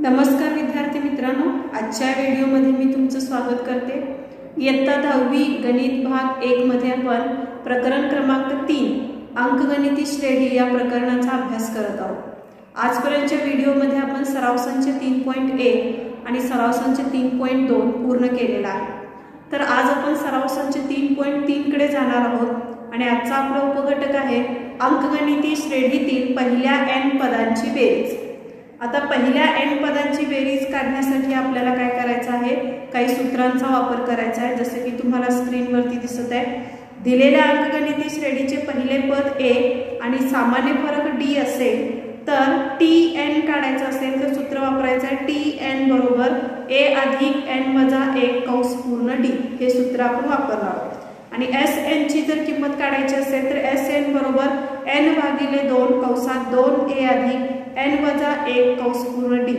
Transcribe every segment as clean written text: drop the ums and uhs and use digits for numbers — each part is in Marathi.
नमस्कार विद्यार्थी मित्रांनो, आजच्या व्हिडिओमध्ये मी तुमचं स्वागत करते। इयत्ता 10वी गणित भाग 1 मध्ये आपण प्रकरण क्रमांक 3 अंकगणिती श्रेणी या प्रकरणाचा अभ्यास करत आहोत। आजपर्यंतच्या व्हिडिओमध्ये आपण सराव संच 3.1 आणि सराव संच 3.2 पूर्ण केलेला आहे। तर आज आपण सराव संच 3.3 कडे जाणार आहोत आणि आजचा आपला उपघटक आहे अंकगणिती श्रेणीतील पहिल्या n पदांची बेरीज। आता पहिल्या n पदांची बेरीज काढण्यासाठी आपल्याला काय करायचं आहे, काही सूत्रांचा वापर करायचा आहे। जसे की तुम्हाला स्क्रीनवरती दिसत आहे, दिलेल्या अंकगणिती श्रेणीचे पहिले पद a आणि सामान्य फरक d असेल तर tn काढायचं असेल तर सूत्र वापरायचं आहे tn बरोबर a अधिक n वजा 1 कंस पूर्ण d। हे सूत्र आपण वापरणार आहोत। आणि Sn ची जर किंमत काढायची असेल तर Sn बरोबर n भागिले 2 कंसात 2a अधिक n वजा 1 कंस पूर्ण d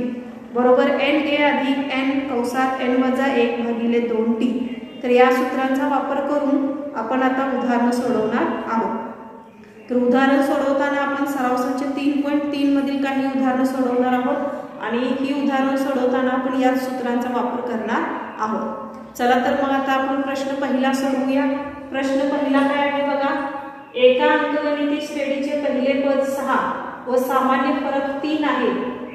बरोबर na अधिक n कंसात n वजा 1 भागिले 2d। तर या सूत्रांचा वापर करून आपण आता उदाहरण सोडवणार आहोत। तर उदाहरण सोडवताना आपण सराव संच 3.3 मधील काही उदाहरण सोडवणार आहोत आणि ही उदाहरण सोडवताना आपण या सूत्रांचा वापर करणार आहोत। चला तर मग आता आपण प्रश्न पहिला सोडवूया। प्रश्न पहिला काय आहे बघा, एका अंकगणिती श्रेणीचे पहिले पद 6 व सामान्य फरक 3 आहे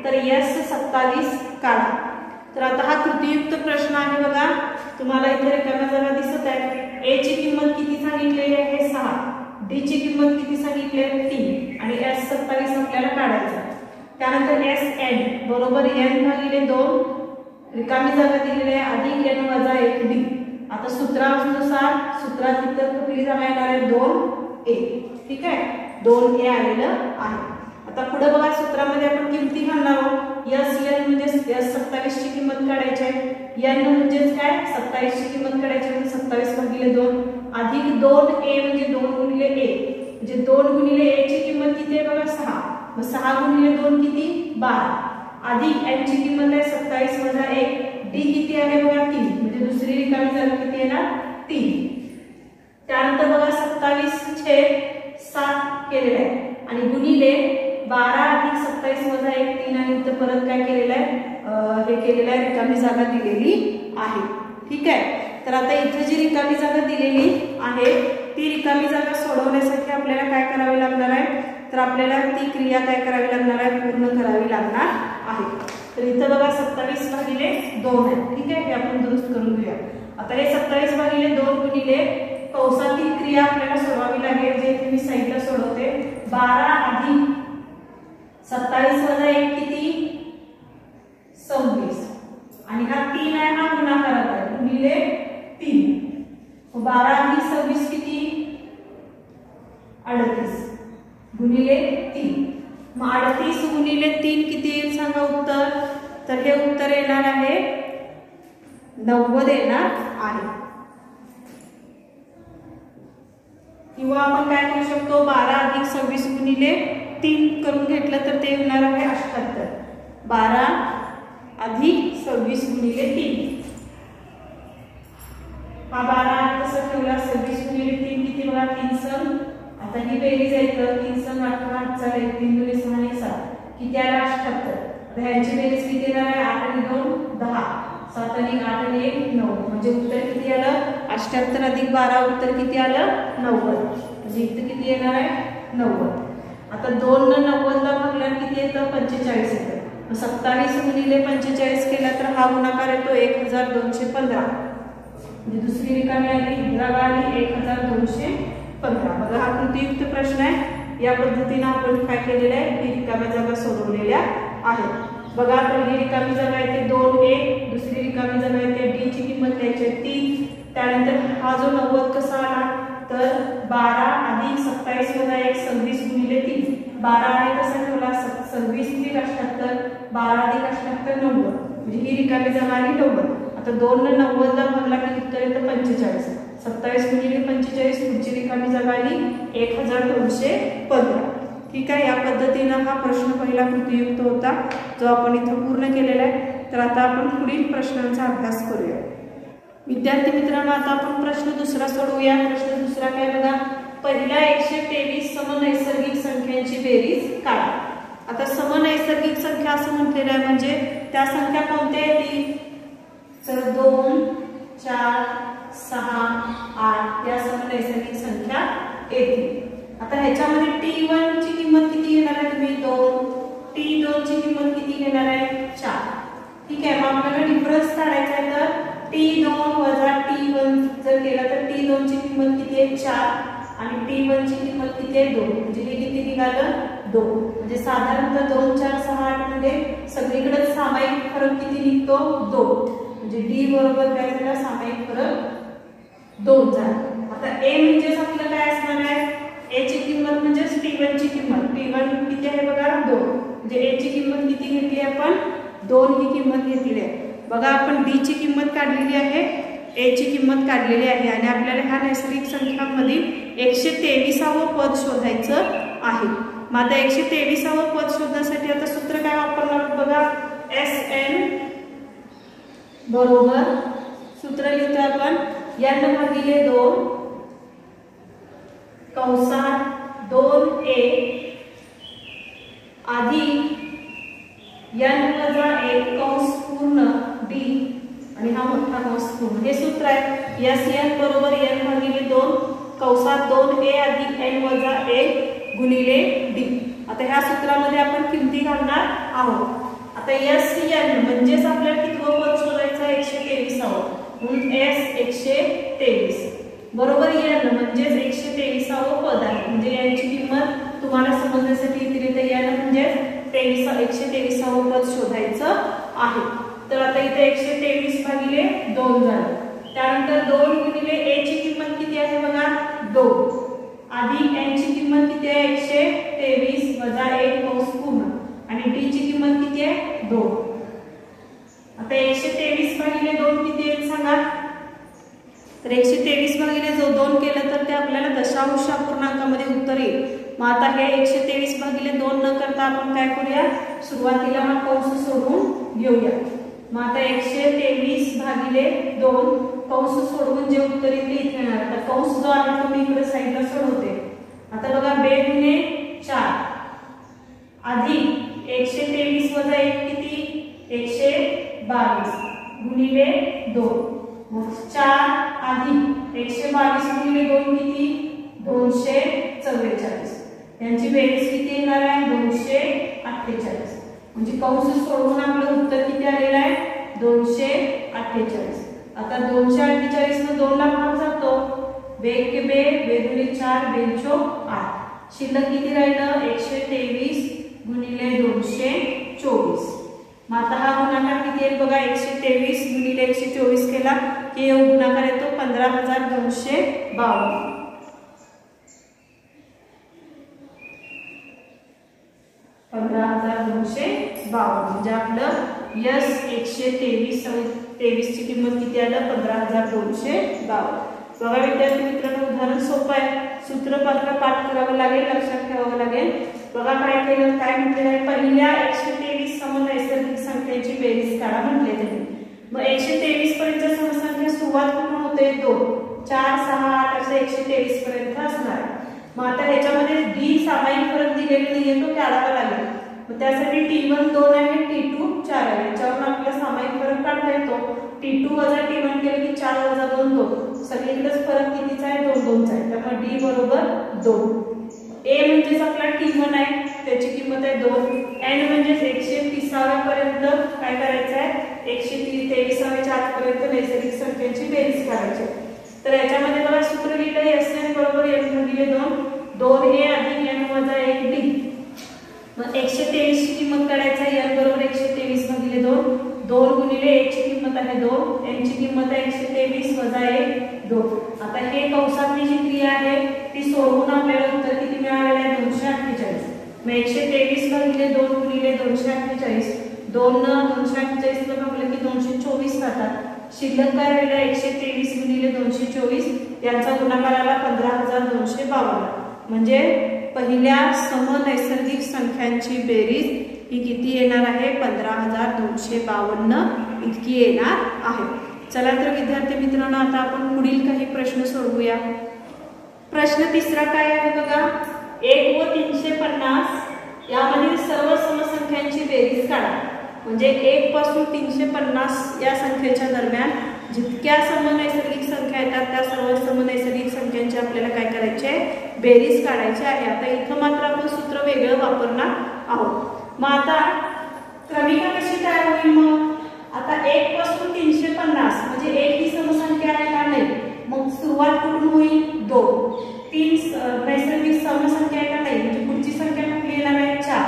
तर S27 काढा। तर आता हा कृतीयुक्त प्रश्न आहे बघा। तुम्हाला इथे रिकाम्या जागा दिसत आहे। a ची किंमत किती सांगितलेली आहे 6, d ची किंमत किती सांगितली आहे 3 आणि S27 आपल्याला काढायचा आहे। त्यानंतर Sn बरोबर n भागिले 2 रिकामी जागा दिलेली आहे अधिक n वजा 1d। आता सूत्रानुसार सूत्रात इतर कुठली जागा येणार आहे 2a। ठीक आहे, 2a आलेलं आहे। आता पुढे बघा सूत्रामध्ये आपण किमती घालणार आहोत। Sn म्हणजे S27 ची किंमत काढायची आहे। n म्हणजे काय 27 ची किंमत काढायची आहे, 27 भागिले 2 अधिक 2a म्हणजे 2 गुणिले a म्हणजे 2 गुणिले a ची किंमत किती आहे बघा 6, मग 6 गुणिले 2 किती 12 अधिक n ची किंमत आहे 27 वजा 1 d किती आहे बघा 3 म्हणजे दुसरी रिकामी जागा किती येणार 3। त्यानंतर बघा 27 छेद 7 केलेलं आहे आणि गुणिले 12 अधिक 27 वजा 1 3 आणि इथं परत काय केलेलं आहे हे केलेलं आहे रिकामी जागा दिलेली आहे। ठीक आहे, तर आता इथे जी रिकामी जागा दिलेली आहे ती रिकामी जागा सोडवण्यासाठी आपल्याला काय करावे लागणार आहे, तर आपल्याला ती क्रिया काय करावी लागणार आहे पूर्ण करावी लागणार आहे। तर इथं बघा 27 भागिले 2 आहे। ठीक आहे, हे आपण दुरुस्त करून घेऊया। आता हे 27 भागिले 2 गुणिले कंसातील क्रिया आपल्याला सोडवावी लागेल, जे इथे मी साईडला सोडवते। 12 अधिक 27 वजा 1 किती 26 आणि हा 3 आहे, हा गुणाकारात आहे गुणिले 3। 12 अधिक 26 किती 38 गुणिले 3। मग 38 गुणिले 3 किती येईल सांगा उत्तर, तर हे उत्तर येणार आहे 90 येणार आहे। किंवा आपण काय करू शकतो 12 अधिक 26 गुणिले 3 करून घेतलं तर ते होणार आहे 78। 12 अधिक 26 गुणिले 3 हा 12 कसं ठेवला 26 गुणिले 3 किती बघा 3 सम। आता ही बेरीज आहे तर 3 सम 18 चालेल 3 गुणिले 6 आणि 7 किती आला 78। आता ह्याची बेरीज किती येणार आहे 8 आणि 2 10 7 आणि 8 आणि 1 9 म्हणजे उत्तर किती आलं 78 अधिक 12 उत्तर किती आलं 90 म्हणजे इथे किती येणार आहे 90। आता 2 ने 90 ला भागल्यावर किती येतं 45 येतं। 27 गुणिले 45 केला तर हा गुणाकार येतो 1215 म्हणजे दुसरी रिकामी आली जागा आली 1215। बघा हा कृतीयुक्त प्रश्न आहे। या पद्धतीने आपण काय केलेलं आहे ही रिकाम्या जागा सोडवलेल्या आहेत। बघा पहिली रिकामी जागा येते 2a, दुसरी रिकामी जागा येते d ची किंमत घ्यायची आहे 3। त्यानंतर हा जो 90 कसा आला तर 12 अधिक 27 वजा 1 26 गुणिले 3 12 आहे कसा ठेवला 26 अधिक 78 12 अधिक 78 90 म्हणजे ही रिकामी जागा आली 90। आता 2 ने 90 ला भागला की उत्तर येतं 45। 27 गुणिले 45 पुढची रिकामी जागा आली 1215। ठीक आहे, या पद्धतीने हा प्रश्न पहिला कृतीयुक्त होता जो आपण इथं पूर्ण केलेला आहे। तर आता आपण पुढील प्रश्नांचा अभ्यास करूया। विद्यार्थी मित्रांनो, आता आपण प्रश्न दुसरा सोडवूया। प्रश्न दुसरा काय बघा, पहिल्या 123 समनैसर्गिक संख्यांची बेरीज काढा। आता समनैसर्गिक संख्या असं म्हटलेलं आहे म्हणजे त्या संख्या कोणत्या येतील? तर 2 4 6 8 या सर्व नैसर्गिक संख्या येतील. आता ह्याच्यामध्ये T1 ची किंमत किती घेणार आहे तुम्ही? 2. T2 ची किंमत किती घेणार आहे? 4. ठीक आहे. मग आपल्याला डिफरन्स काढायचा आहे तर T2 वजा T1 जर केला तर T2 ची किंमत किती आहे? 4 आणि T1 ची किंमत किती आहे? 2. म्हणजे हे किती निघालं? 2. म्हणजे साधारणतः 2 4 6 8 मध्ये सगळीकडे सामायिक फरक किती निघतो? 2. म्हणजे D बरोबर काय झाला? सामायिक फरक 2 झाला. आता A म्हणजे आपलं काय असणार आहे? A ची किंमत म्हणजे T1 ची किंमत. T1 किती आहे बघा? 2. म्हणजे A ची किंमत किती घेतली आपण? 2 ही किंमत घेतली आहे. बघा आपण D ची किंमत काढलेली आहे, A ची किंमत काढलेली आहे आणि आपल्याला ह्या नैसर्गिक संख्यांमधील 123वे पद शोधायचं आहे. मग आता 123वे पद शोधण्यासाठी आता सूत्र काय वापरणार बघा? SN बरोबर सूत्र लिहितो आपण n भागिले 2 कंसात 2a अधिक n वजा 1 कंस पूर्ण d आणि हा मोठा कंस पूर्ण. हे सूत्र आहे. SN बरोबर n भागिले 2 कंसात 2a अधिक n वजा 1 गुणिले d. आता ह्या सूत्रामध्ये आपण किमती घालणार आहोत. आता SN म्हणजेच आपल्याला कितवं पद शोधायचं? 123वे. म्हणून S 123 बरोबर n म्हणजेच 123वे पद आहे. म्हणजे यांची किंमत तुम्हाला समजण्यासाठी इथे n म्हणजे 123वे पद शोधायचं आहे. तर आता इथे 123 भागिले 2 झालं. त्यानंतर 2 गुणिले A ची किंमत किती आहे बघा? 2 अधिक n ची किंमत किती आहे? 123 वजा 1 कंस पूर्ण आणि D ची किंमत किती आहे? 2. आता 123 भागिले 2 किती येईल सांगा? तर 123 भागिले 2 केलं तर ते आपल्याला दशांश अपूर्णांकामध्ये उत्तर येईल. मग आता हे 123 भागिले 2 न करता आपण काय करूया? सुरुवातीला हा कंस सोडून घेऊया. मग आता 123 भागिले 2 कंस सोडवून जे उत्तर येईल इथे येणार. आता कंस जो आहे तो मी इकडे साईडला सोडवते. आता बघा 2 गुणे 4 अधिक 123 वजा 1 किती? 122 गुणिले 2. मग 4 अधिक 122 गुणिले 2 किती? 244. यांची बेरीज किती येणार आहे? 248. म्हणजे कंस सोडवून आपलं उत्तर किती आलेलं आहे? 248. आता 248 न 2 ला भाग जातो. 2 के 2 2 गुणे 4 2 चौक 8. शिल्लक किती राहिलं? 123 गुणिले 224. मग आता हा गुणाकार किती येईल बघा? 123 गुणिले 124 केला की गुणाकार येतो 15252. 15252 म्हणजे आपलं यस 123 ची किंमत किती आलं? 15252. बघा विद्यार्थी मित्रांनो, उदाहरण सोपं आहे. सूत्रपात्र पाठ करावं लागेल, लक्षात ठेवावं लागेल. बघा काय केलं, काय म्हटलेलं आहे? पहिल्या 123 सम नैसर्गिक संख्येची बेरीज काढा म्हटले त्यांनी. मग 123 पर्यंत समसंख्या सुरुवात कुठून होते? 2 4 6 8 असे 123 पर्यंत असणार आहे. मग आता ह्याच्यामध्ये D सामायिक फरक दिलेला नाहीये, तो काढावा लागेल. मग त्यासाठी T1 2 आहे, T2 4 आहे. याच्यावरून आपल्याला सामायिक फरक काढता येतो. T2 वजा T1 केलं की 4 वजा 2 2. सगळीकडेच फरक कितीचा आहे? 2 2 चा आहे. त्यामुळे D बरोबर 2. A म्हणजेच आपला T1 आहे, त्याची किंमत आहे 2. N म्हणजेच 130 पर्यंत काय करायचं आहे? 123 पर्यंत नैसर्गिक संख्यांची बेरीज करायची. तर याच्यामध्ये बघा सूत्र लिहिलं SN बरोबर n भागिले 2 2a अधिक n वजा 1 d. मग 123 ची किंमत काढायची आहे. n बरोबर 123 भागिले 2 2 गुणिले 1 ची किंमत आहे 2 n ची किंमत आहे 123 वजा 1 2. आता हे कंसातली जी क्रिया आहे ती सोडवून आपल्याला उत्तर किती मिळालेलं आहे? 248. मग 123 भागिले 2 गुणिले 248 2 न 248 ला भागलं की 224 राहतात. शिल्लक काय राहिलं? 123 गुणिले 224 यांचा गुणाकार आला 15252. म्हणजे पहिल्या सम नैसर्गिक संख्यांची बेरीज ही किती येणार आहे? 15252 इतकी येणार आहे. चला तर विद्यार्थी मित्रांनो, आता आपण पुढील काही प्रश्न सोडवूया. प्रश्न तिसरा काय आहे बघा? 1 व 350 यामधील सर्व समसंख्यांची बेरीज काढा. म्हणजे 1 पासून 350 या संख्येच्या दरम्यान जितक्या समनैसर्गिक संख्या येतात त्या सर्व समनैसर्गिक संख्यांची आपल्याला काय करायचे, बेरीज काढायची आहे. आता इथं मात्र आपण सूत्र वेगळं वापरणार आहोत. मग आता क्रमिका कशी तयार होईल? मग आता 1 पासून 350 म्हणजे 1 ही समसंख्या आहे का? नाही. मग सुरुवात कुठून होईल? 2. 3 नैसर्गिक समसंख्या आहे का? नाही. म्हणजे पुढची संख्या कुठली येणार आहे? 4.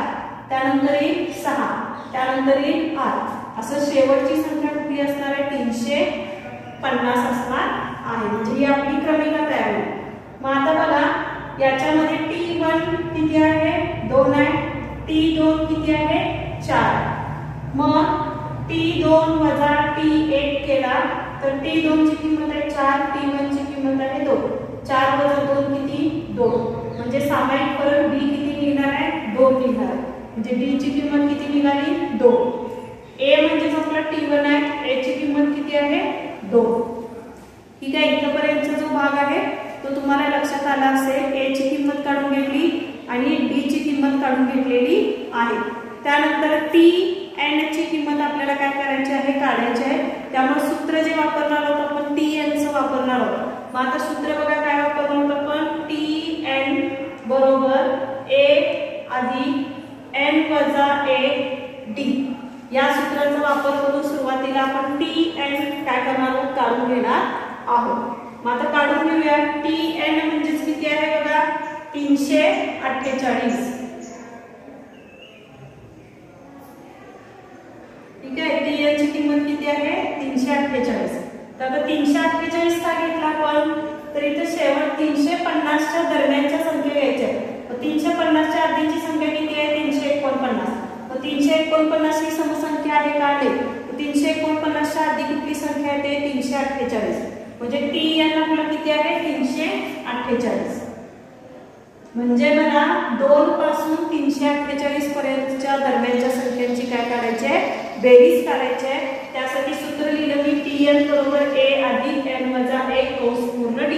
त्यानंतर येईल 6, त्यानंतर येईल 8. असं शेवटची संख्या कुठली असणार आहे? 350 असणार आहे. म्हणजे ही आपली क्रमिका तयार होईल. मग आता बघा याच्यामध्ये T1 किती आहे? 2 आहे. T2 किती आहे? 4. मग T2 वजा T1 केला तर T2 ची किंमत आहे 4, T1 ची किंमत आहे 2. 4 वजा 2 किती? 2. म्हणजे सामायिक फरक D किती निघणार आहे? 2 निघणार आहे. म्हणजे D ची किंमत किती निघाली? 2. A म्हणजे आपला T1 आहे, A ची किंमत किती आहे? 2. ठीक आहे. इथपर्यंतचा जो भाग आहे तो तुम्हाला लक्षात आला असेल. A ची किंमत काढून घेतली आणि D ची किंमत काढून घेतलेली आहे. त्यानंतर Tn ची किंमत आपल्याला काय करायची आहे? काढायची आहे. त्यामुळे सूत्र जे वापरणार आहोत आपण Tn चं वापरणार आहोत. मग आता सूत्र बघा काय वापरणार आहोत आपण? Tn बरोबर A अधिक n वजा 1 D या सूत्राचा वापर करून सुरुवातीला आपण Tn काय करणार आहोत? काढून घेणार आहोत. मग आता काढून घेऊया. Tn म्हणजे किती आहे बघा? 348. ठीक आहे. Tn ची किंमत किती आहे? 348. तर आता 348 का घेतला आपण? तर इथे शेवट 350 च्या दरम्यानच्या संख्या घ्यायच्या आहेत. 350 च्या आधीची संख्या किती आहे? 349. 349 ही समसंख्या आहे का? नाही. 349 च्या आधी कुठली संख्या आहे? ते 348. म्हणजे Tn आपला किती आहे? 348. म्हणजे मला 2 पासून 348 पर्यंतच्या दरम्यानच्या संख्यांची काय काढायची आहे? बेरीज काढायची आहे. त्यासाठी सूत्र लिहिलं मी Tn बरोबर A अधिक n वजा 1 कंस पूर्ण D.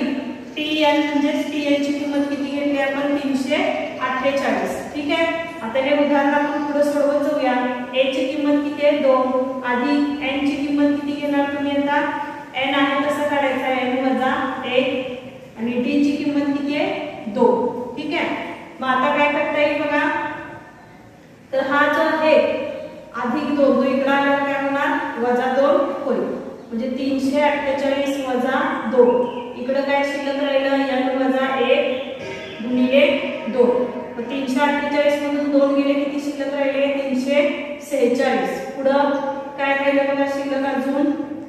Tn म्हणजे Tn ची किंमत किती घेतली आपण? 348. ठीक आहे. आता हे उदाहरण आपण पुढे सोडवत जाऊया. A ची किंमत किती आहे? 2 अधिक n ची किंमत किती घेणार तुम्ही? आता n आहे कसं काढायचं? n वजा 1 आणि D ची किंमत किती आहे? 2. ठीक आहे. मग आता काय करता येईल बघा? तर हा जो आहे अधिक 2 तो इकडे आल्यावर काय होणार? वजा 2 होईल. म्हणजे 348 वजा 2. इकडे काय शिल्लक राहिलं? n वजा 1 गुणिले 2. मग 348 मधून 2 गेले किती शिल्लक राहिले? 346. पुढं काय राहिलं बघा शिल्लक अजून?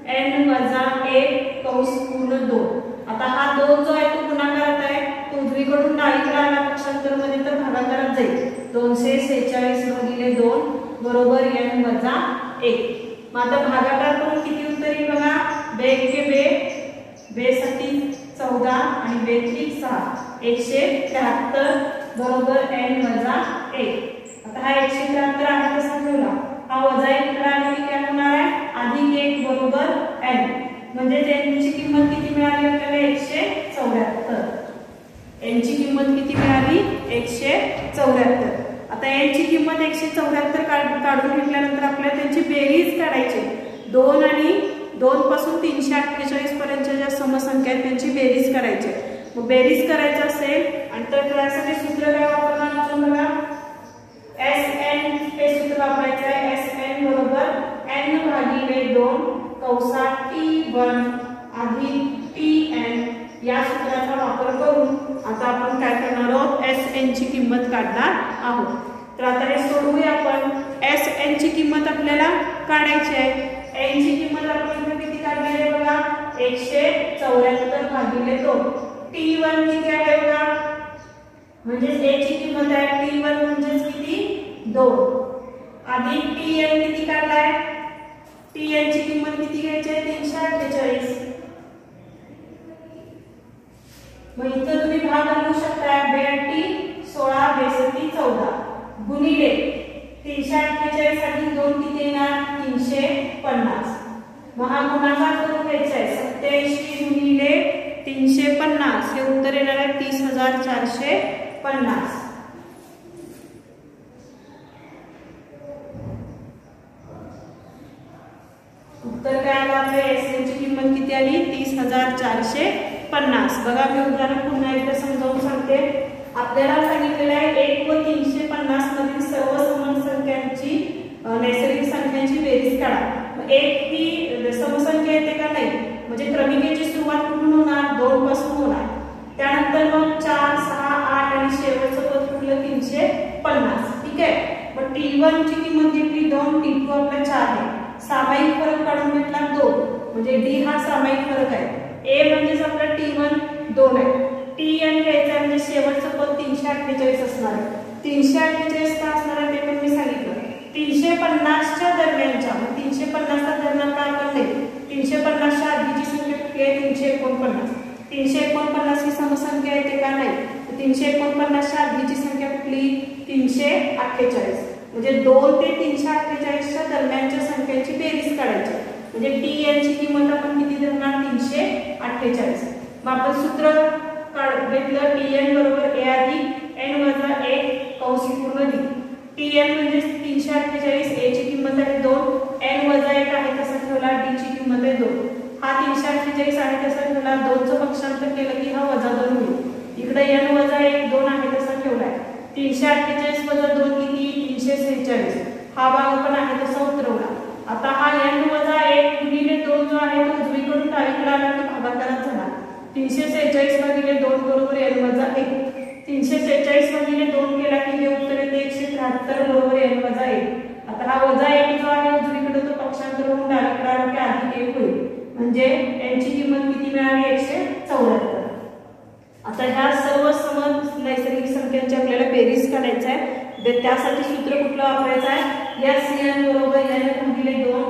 n वजा 1 कंस पूर्ण 2. आता हा 2 जो आहे तो गुणाकारात आहे. तो उजवीकडून डावीकडे आला पक्षांतर मध्ये तर भागाकारात जाईल. 246 भागिले 2 बरोबर n वजा 1. मग आता भागाकार करून किती उत्तर येईल बघा? 2 के 2 2 साठी 14 आणि 2 3 6 173 बरोबर n वजा 1. आता हा 173 आहे कसा ठेवला? हा वजा 1 इकडे आला की काय होणार आहे? अधिक 1 बरोबर n. म्हणजे n ची किंमत किती मिळाली आपल्याला? 174. n ची किंमत किती मिळाली? 174. आता n ची किंमत 174 काढून घेतल्यानंतर आपल्याला त्यांची बेरीज काढायची. 2 आणि 2 पासून 348 पर्यंतच्या ज्या समसंख्या आहेत त्यांची बेरीज करायची. मग बेरीज करायचं असेल आणि तर त्यासाठी सूत्र काय वापरणार आपण बघा? Sn हे सूत्र वापरायचं आहे. Sn बरोबर n भागिले 2 कंसात T1 अधिक Tn या सूत्राचा वापर करून आता आपण काय करणार आहोत? Sn ची किंमत काढणार आहोत. तर आता हे सोडवूया आपण. Sn ची किंमत आपल्याला काढायची आहे. n ची किंमत आपण इथे किती काढली आहे बघा? 174 भागिले 2. T1 किती आहे बघा? म्हणजे a ची किंमत आहे T1 म्हणजे किती? 2 अधिक Tn किती काढलाय? Tn ची किंमत किती घ्यायची आहे? 348. मग इथं तुम्ही भाग घालू शकता. 2 16 बेसती 14 गुणिले 348 साठी 2 किती येणार? 350. मग हा गुणाकार करून घ्यायचा आहे. 87 गुणिले 350 हे उत्तर येणार आहे 30,450. 350. बघा मी उदाहरण पुन्हा एकदा समजावून सांगते. आपल्याला सांगितलेलं आहे 1 व 350 मधील सर्व समान संख्यांची नैसर्गिक संख्यांची बेरीज काढा. 1 ही समसंख्या येते का नाही, म्हणजे क्रमिकेची सुरुवात कुठून होणार, 2 पासून होणार. त्यानंतर मग 4, 6, 8 आणि शेवटचं पद कुठलं 350. ठीक आहे. मग T1 ची किंमत घेतली 2, T2 आपला 4 आहे. सामायिक फरक काढून घेतला 2, म्हणजे D हा सामायिक फरक आहे. A म्हणजेच आपला T1 2 आहे. Tn घ्यायचा म्हणजे शेवटचं पद 348 असणार आहे. 348 का असणार आहे ते पण मी सांगितलं. 350च्या दरम्यानच्या, 350चा दरम्यान काय आपण नाही, 350च्या आधीची संख्या कुठली आहे 349. 349 ही समसंख्या येते का नाही, 349च्या आधीची संख्या कुठली 348. म्हणजे 2 ते 348च्या दरम्यानच्या संख्यांची बेरीज काढायची. म्हणजे Tn ची किंमत आपण किती धरणार 348. मग आपण सूत्र घेतलं Tn बरोबर a अधिक n वजा 1 कंस पूर्ण d. Tn म्हणजे 348, a ची किंमत आहे 2, n वजा 1 आहे तसा ठेवला, d ची किंमत आहे 2. हा 348 आहे तसा ठेवला, 2चं पक्षांतर केलं की हा वजा 2 होईल. इकडे n वजा 1 2 आहे तसा ठेवलाय. 348 वजा 2 किती 346. हा भाग पण आहे तसा उतरवला. आता हा n वजा 1 गुणिले 2 जो आहे तो उजवीकडून डावीकडे आला की भागाकारात झाला. 346 भागिले 2 बरोबर n वजा 1. 346 भागिले 2 केला की हे उत्तर येते 173 बरोबर n वजा 1. आता हा वजा 1 जो आहे उजवीकडे तो पक्षांतर होऊन डावीकडे आला की अधिक 1 होईल. म्हणजे n ची किंमत किती मिळाली 174. आता ह्या सर्व सम नैसर्गिक संख्यांची आपल्याला बेरीज काढायची आहे. त्यासाठी सूत्र कुठलं वापरायचं आहे, Sn बरोबर n भागिले 2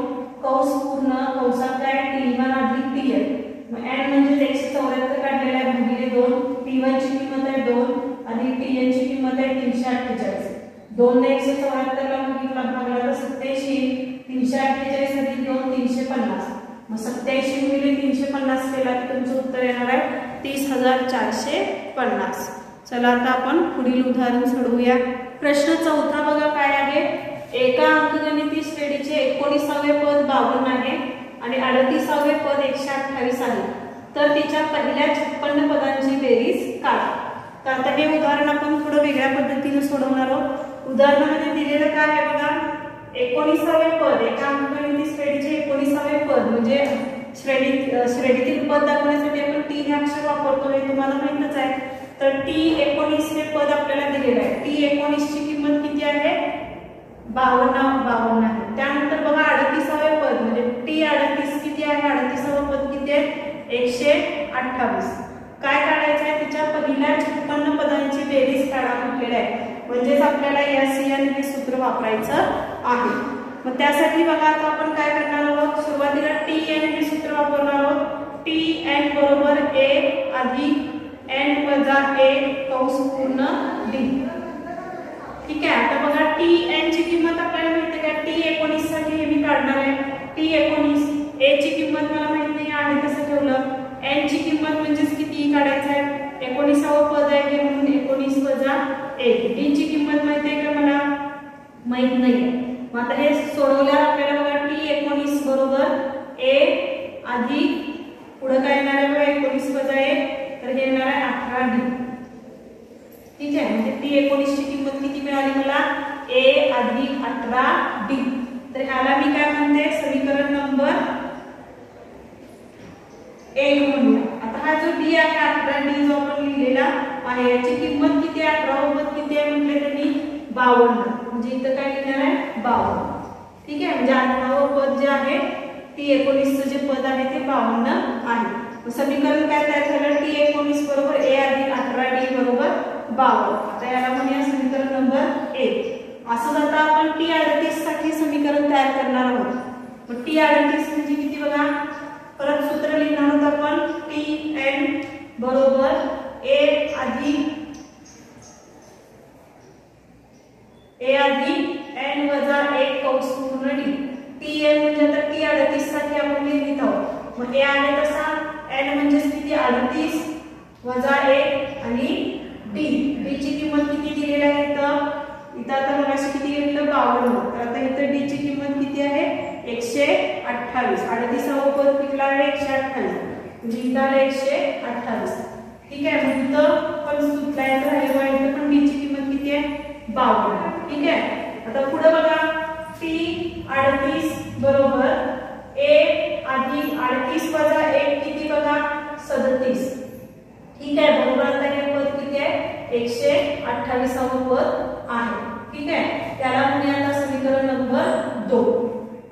कंस पूर्ण कंसात काय T1 अधिक Tn. मग n म्हणजे 174 काढलेला आहे भागिले 2. T1 ची किंमत आहे 2 आणि Tn ची किंमत आहे 348. 2 ने 174 ला भागला तर 87. 348 अधिक 2 350. मग 87 गुणिले 350 केला की तुमचं उत्तर येणार आहे 30,450. चला आता आपण पुढील उदाहरण सोडवूया. प्रश्न 4 बघा काय आहे. एका अंकगणिती श्रेणीचे 19वे पद 52 आहे आणि 38वे पद 128 आहे. तर तिच्या पहिल्या 56 पदांची बेरीज काढा. तर आता हे उदाहरण आपण थोडं वेगळ्या पद्धतीने सोडवणार आहोत. उदाहरणामध्ये दिलेलं काय आहे बघा, 19वे पद, एका अंकगणिती श्रेणीचे 19वे पद म्हणजे श्रेणीतील पद दाखवण्यासाठी आपण T हे अक्षर वापरतो हे तुम्हाला माहितच आहे. तर T19 हे पद आपल्याला दिलेलं आहे. T19 ची किंमत किती आहे 52 आहे. त्यानंतर बघा 38वे पद म्हणजे T38 किती आहे, 38वे पद किती आहे 128. काय काढायचं आहे, तिच्या पहिल्या 56 पदांची बेरीज काढा म्हटलेलं आहे. म्हणजेच आपल्याला Sn हे सूत्र वापरायचं आहे. मग त्यासाठी बघा आता आपण काय करणार आहोत, सुरुवातीला Tn हे सूत्र वापरणार आहोत. Tn बरोबर a अधिक n वजा 1 कंस पूर्ण d. ठीक आहे. आता बघा Tn ची किंमत आपल्याला माहिती आहे का, T19 साठी हे मी काढणार आहे. T19 a ची किंमत मला माहित नाही आहे तसं ठेवलं. n ची किंमत म्हणजेच किती काढायचं आहे, 19वे पद आहे म्हणून 19 वजा 1. d ची किंमत माहिती आहे का मला माहित नाही. मग आता हे सोडवल्यावर आपल्याला बघा T19 बरोबर a अधिक पुढे काय येणार आहे बघा 19 वजा 1 तर हे येणार आहे 18d. ठीक आहे. म्हणजे T19 ची किंमत किती मिळाली मला a अधिक 18d. तर ह्याला मी काय म्हणते समीकरण नंबर 1 म्हणूया. आता हा जो d आहे 18d जो आपण लिहिलेला आहे याची किंमत किती आहे, 18वे पद किती आहे म्हटले त्यांनी 52. म्हणजे इथं काय लिहिणार आहे 52. ठीक आहे. म्हणजे 18वे पद जे आहे T19 चे जे पद आहे ते 52 आहे. समीकरण काय तयार झालं, T19 बरोबर a अधिक 18d बरोबर 52. आता याला म्हणूया समीकरण नंबर 1. असं आता आपण T38 साठी समीकरण तयार करणार आहोत. मग T38 म्हणजे किती बघा, परत सूत्र लिहिणार आहोत आपण. Tn बरोबर a अधिक n वजा 1 कंस पूर्ण d. Tn म्हणजे आता T38 साठी आपण लिहित आहोत. मग a आहे तसा n म्हणजे किती 38 वजा 1 आणि d. d ची किंमत किती दिलेली आहे इथं आता मला किती घेतलं 52. तर आता इथं d ची किंमत किती आहे 128. 38वे पद किती आहे 128. म्हणजे इथं आलं 128. ठीक आहे, मग इथं पण सुटलाय तर राहिलं इथं पण डी ची किंमत किती आहे 52. ठीक आहे, आता पुढे बघा t 38 बरोबर 1 अधिक 38 वजा 1 किती बघा 37. ठीक आहे, बरोबर. आता हे पद किती आहे 128 पद आहे. ठीक आहे, त्याला म्हणूया आता समीकरण नंबर 2.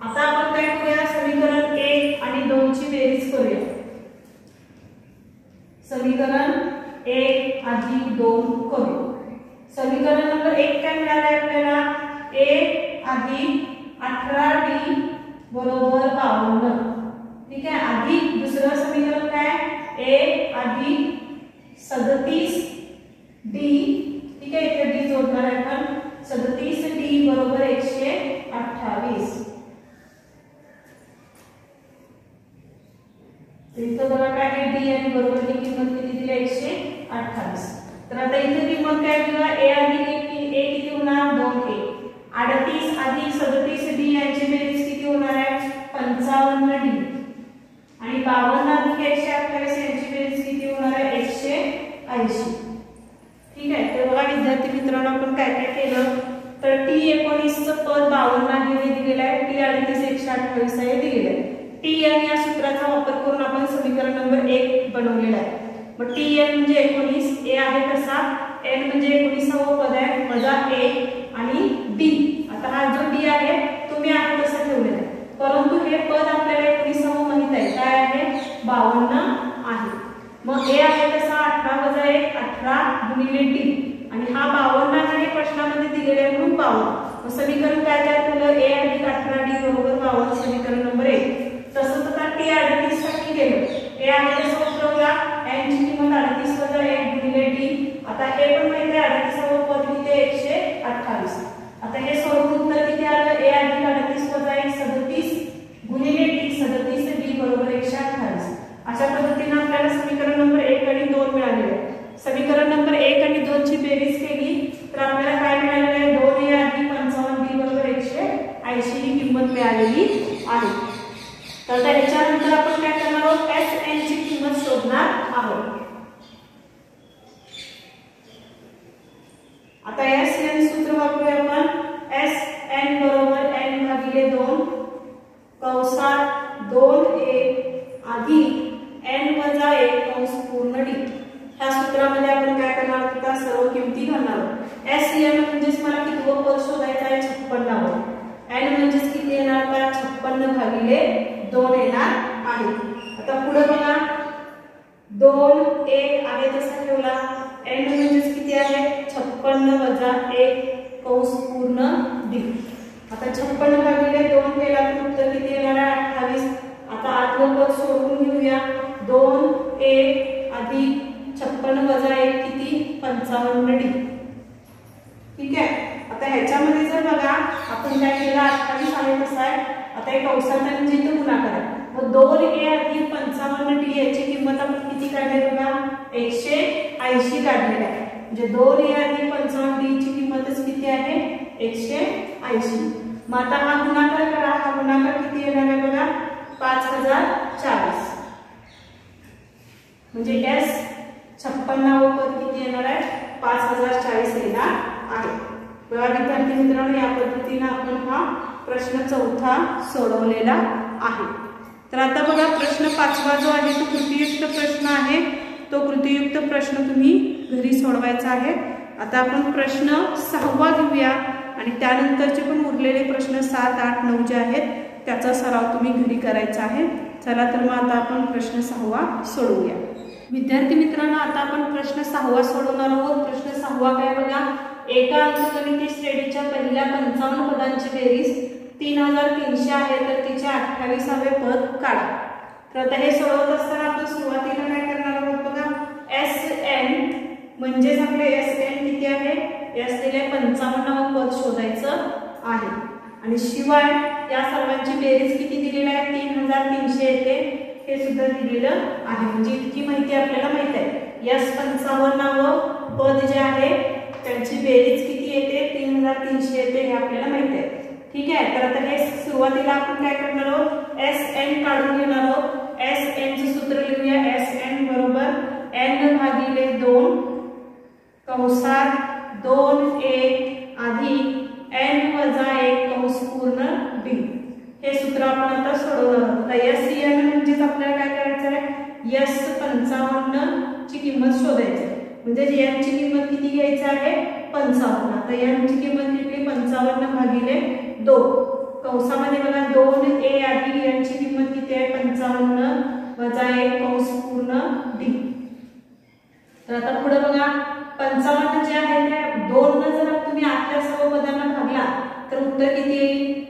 आता आपण काय करूया समीकरण 1 आणि 2 ची बेरीज करूया. समीकरण 1 अधिक 2 करू. समीकरण नंबर 1 काय मिळाले आपल्याला 1 अधिक 18d बरोबर 52. ठीक आहे, अधिक दुसरं समीकरण काय 1 अधिक 37d. ठीक आहे, इथे d जोडणार आहे आपण 37d बरोबर 128. इथं बघा काय आहे d आणि बरोबर ही किंमत किती दिली 128. तर आता इथे किंमत काय बघा a अधिक a किती होणार 2a. 38 अधिक 37d यांची बेरीज किती होणार आहे 55d. आणि 52 अधिक 128 यांची बेरीज किती होणार आहे 180. ठीक आहे, तर बघा विद्यार्थी मित्रांनो आपण काय काय केलं तर t 19 चं पद 52 आहे दिलेलं आहे, t 38 128 आहे दिलेलं आहे. t n या सूत्राचा वापर करून आपण समीकरण नंबर 1 बनवलेला आहे. मग t n म्हणजे 19, a आहे तसा, n म्हणजे 19वा पद आहे वजा 1 आणि d. आता हा जो d आहे तो मी आहे तसा ठेवलेला आहे, परंतु हे पद आपल्याला 19वा माहित आहे काय आहे 52 आहे. मग a आहे तसा 18 वजा 1 18 गुणिले d आणि हा 52 आहे प्रश्नामध्ये दिलेला आहे म्हणून 52. मग समीकरण काय तयार झालं a अधिक 18d बरोबर 52 समीकरण नंबर 1. तसंच आता t 38 साठी गेलो a आहे तसं उतरवला n ची किंमत 38 वजा 1 गुणिले d. आता हे पण माहिती आहे 38वा पद किती 128. आता हे सोडवून उत्तर किती आलं a अधिक 38 वजा 1 37 गुणिले d 37d बरोबर 128. अशा पद्धतीने आपल्याला समीकरण नंबर 1 आणि 2 मिळाले आहे. समीकरण नंबर 1 आणि 2 ची बेरीज केली तर आपल्याला काय मिळाले आहे 2a अधिक 55d बरोबर 180 ही किंमत मिळालेली आहे. तर त्याच्यानंतर आपण काय करणार आहोत Sn ची किंमत शोधणार आहोत. आता Sn सूत्र वापरूया आपण. Sn बरोबर n भागिले 2 कंसात 2a अधिक n वजा 1 कंस पूर्ण d. ह्या सूत्रामध्ये आपण काय करणार आहोत त्या सर्व किमती घालणार आहोत. Sn म्हणजेच मला कितवं पद शोधायचं आहे 56व. n म्हणजेच किती येणार का 56 भागिले 2 येणार आहे. आता पुढे बघा 2 1 आहे तसा ठेवला. n म्हणजेच किती आहे 56 वजा 1 कंस पूर्ण d. आता 56 भागिले 2 केला तर उत्तर किती येणार आहे 28. आता आतलं पद सोडून घेऊया 2 1 अधिक 56 वजा 1 किती 55d. ठीक आहे, आता ह्याच्यामध्ये जर बघा आपण काय केलं 28 आहे तसा आहे. आता एक कंसात म्हणजे इथे गुणाकार आहे. मग 2a अधिक 55d याची किंमत आपण किती काढली बघा 180 काढलेली आहे. म्हणजे 2a अधिक 55d ची किंमतच किती आहे 180. मग आता हा गुणाकार करा. हा गुणाकार किती येणार आहे बघा 5040. म्हणजे S 56व पद किती येणार आहे 5040 येणार आहे. बघा विद्यार्थी मित्रांनो या पद्धतीने आपण हा प्रश्न 4था सोडवलेला आहे. तर आता बघा प्रश्न 5वा जो आहे तो कृतीयुक्त प्रश्न आहे. तो कृतीयुक्त प्रश्न तुम्ही घरी सोडवायचा आहे. आता आपण प्रश्न 6वा घेऊया आणि त्यानंतरचे पण उरलेले प्रश्न 7 8 9 जे आहेत त्याचा सराव तुम्ही घरी करायचा आहे. चला तर मग आता आपण प्रश्न 6वा सोडवूया. विद्यार्थी मित्रांनो आता आपण प्रश्न 6वा सोडवणार आहोत. प्रश्न 6वा काय बघा एका अंकगणिती श्रेणीच्या पहिल्या 55 पदांची बेरीज 3300 आहे तर तिचे 28वे पद काढा. तर आता हे सोडवत असताना आपण सुरुवातीला काय करणार आहोत बघा Sn म्हणजेच आपले Sn किती आहे S दिले 55वे पद शोधायचं आहे. आणि शिवाय या सर्वांची बेरीज किती दिलेली आहे 3300 येते हे सुद्धा दिलेलं आहे. म्हणजे इतकी माहिती आपल्याला माहित आहे. S 55वे पद जे आहे त्यांची बेरीज किती येते 3300 येते हे आपल्याला माहित आहे. ठीक आहे, तर आता हे सुरुवातीला आपण काय करणार आहोत Sn काढून घेणार आहोत. एस एन चे सूत्र लिहूया। एस एन बरोबर एन भागिले 2 कंसात 2a अधिक एन वजा 1 कंस पूर्ण डी। हे सूत्र आपण आता सोडवणार आहोत। एस एन म्हणजेच आपल्याला काय करायचं आहे, एस 55 ची किंमत शोधायची आहे। म्हणजे एन ची किंमत किती घ्यायची आहे, 55। आता एन ची किंमत किती, 55 भागिले 2 कंसामध्ये बघा 2a अधिक एन ची किंमत किती आहे, 55 वजा 1 कंस पूर्ण डी। तर आता पुढे बघा 55 जे आहे ते 2 ने जर तुम्ही आतल्या सर्व पदांना भागला तर उत्तर किती येईल।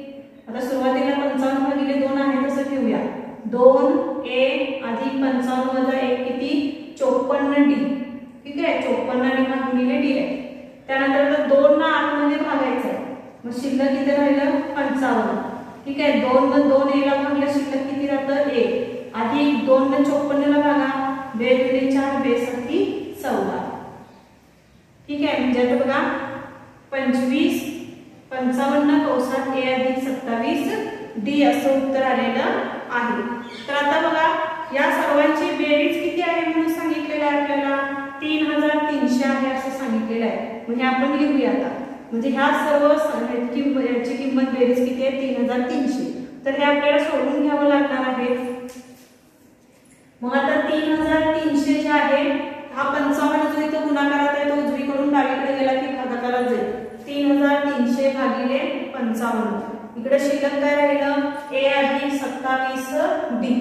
आता सुरुवातीला 55 भागिले 2 आहे तसं ठेवूया। 2a अधिक 55 वजा 1 किती, 54d। ठीक आहे, 54 आणि भागिले d आहे। त्यानंतर 2 ना आतमध्ये भागायचं आहे, मग शिल्लक किती राहिलं, 55। ठीक आहे, 2 ने 2a ला भागलं शिल्लक किती राहतं, 1 अधिक 2 ने 54 ला भागा, 2 दुणे 4 2 सत्ती 14। ठीक आहे, म्हणजे आता बघा 25 55 कंसात a अधिक 27 d असं उत्तर आलेलं आहे। तर आता बघा या सर्वांची बेरीज किती आहे म्हणून सांगितलेलं आहे आपल्याला, 3300 आहे असं सांगितलेलं आहे। म्हणजे आपण लिहूया आता, म्हणजे ह्या सर्व याची किंमत बेरीज किती आहे, 3300। तर हे आपल्याला सोडून घ्यावं लागणार आहे। मग आता 3300 जे आहे हा 55 जो इथं गुणाकारात आहे तो उजवीकडून डावीकडे गेला की भागाकारात जाईल। 3300 भागिले 55, इकडे शिल्लक काय राहिलं, a अधिक 27 d।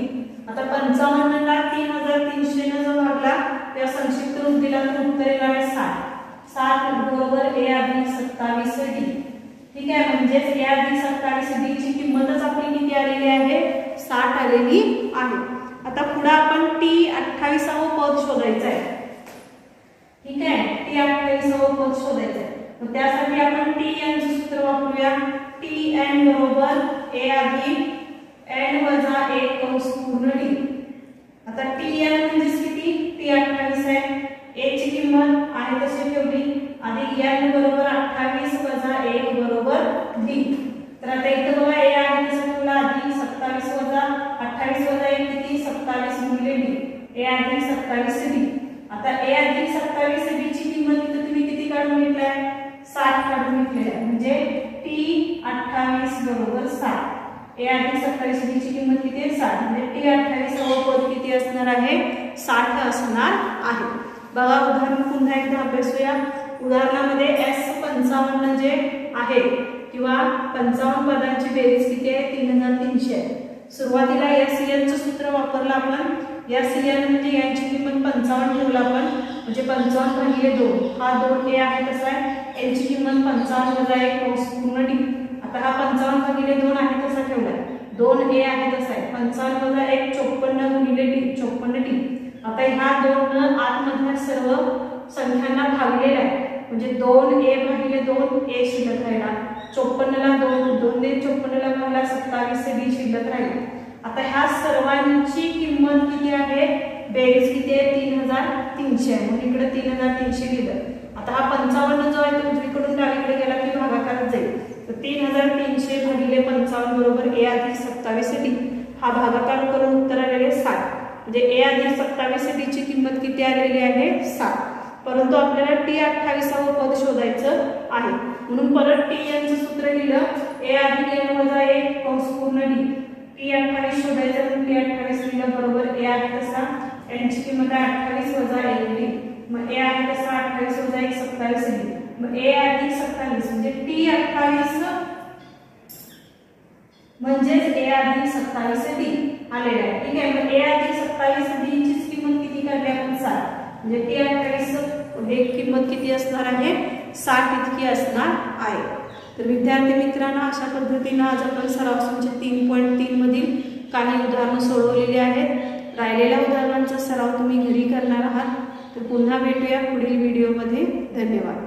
आता 55 ला 3300 ने जर भागला त्या संक्षिप्त रूप दिला तर उत्तर येणार आहे 60। 60 बरोबर a अधिक 27 d। ठीक आहे, म्हणजे a अधिक 27 d ची किंमतच आपली किती आलेली आहे, 60 आलेली आहे। आता पुढे आपण t 28व पद शोधायचं आहे। ठीक आहे, t 28व पद शोधायचं आहे। मग त्यासाठी आपण tn चे सूत्र वापरूया। tn बरोबर a अधिक n वजा 1 कंस पूर्ण d। आता tn म्हणजे किती, t 28 आहे, a ची किंमत आहे तशी ठेवली, अधिक n बरोबर 28 वजा 1 बरोबर d। तर आता इथे बघा a आहे तसं ठेवला, अधिक 27 वजा 28 वजा 1 किती, 27 गुणिले d, a अधिक 27 d। आता a अधिक 27 d ची किंमत इथे तुम्ही किती काढून घेतलाय, 60 काढून घेतली आहे। म्हणजे t 28 बरोबर 60, a अधिक 27 d ची किंमत किती आहे, 60। म्हणजे t 28व पद किती असणार आहे, 60 असणार आहे। बघा उदाहरण पुन्हा एकदा अभ्यासूया। उदाहरणामध्ये s 55 जे आहे किंवा 55 पदांची बेरीज किती आहे, 3300 आहे। सुरुवातीला SN चं सूत्र वापरलं आपण। SN म्हणजे यांची किंमत 55 ठेवला आपण, म्हणजे 55 भागिले 2 हा 2a आहे तसा आहे, यांची किंमत 55 वजा 1 कंस पूर्ण d। आता हा 55 भागिले 2 आहे तसा ठेवला, 2a आहे तसा आहे, 55 वजा 1 54 गुणिले d 54d। आता ह्या 2 न आतमधल्या सर्व संख्यांना भागलेला आहे, म्हणजे 2a भागिले 2a शिल्लक राहिला, 54 ला 2 ने 54 ला भागला 27 d शिल्लक राहिला। आता ह्या सर्वांची किंमत किती आहे, बेरीज किती आहे, 3300 आहे। मग इकडे 3300 लिहिलं। आता हा 55 जो आहे तो उजवीकडून डावीकडे गेला की भागाकारात जाईल, तर 3300 भागिले 55 बरोबर a अधिक 27 d। हा भागाकार करून उत्तर आलेले 60, म्हणजे a अधिक 27 d ची किंमत किती आलेली आहे, 60। परंतु आपल्याला t 28व पद शोधायचं आहे, म्हणून परत tn चं सूत्र लिहिलं, a अधिक n वजा 1 कंस पूर्ण d। t 28 शोधायचं, म्हणून t 28 लिहिलं बरोबर a आहे तसा n ची किंमत आहे 28 वजा 1 d। मग a आहे तसा 28 वजा 1 27 d। मग a अधिक 27 म्हणजे t 28 म्हणजे a अधिक 27 d आलेला आहे। ठीक आहे, मग a अधिक 27 d ची किंमत किती काढली आपण, 60। म्हणजे t 28 हे किंमत किती असणार आहे, 60 इतकी असणार आहे। तर विद्यार्थी मित्रांनो, अशा पद्धतीने आज आपण सराव संच 3.3 मधील काही उदाहरणं सोडवलेली आहेत। राहिलेल्या उदाहरणांचा सराव तुम्ही घरी करणार आहात। तर पुन्हा भेटूया पुढील व्हिडिओमध्ये। धन्यवाद।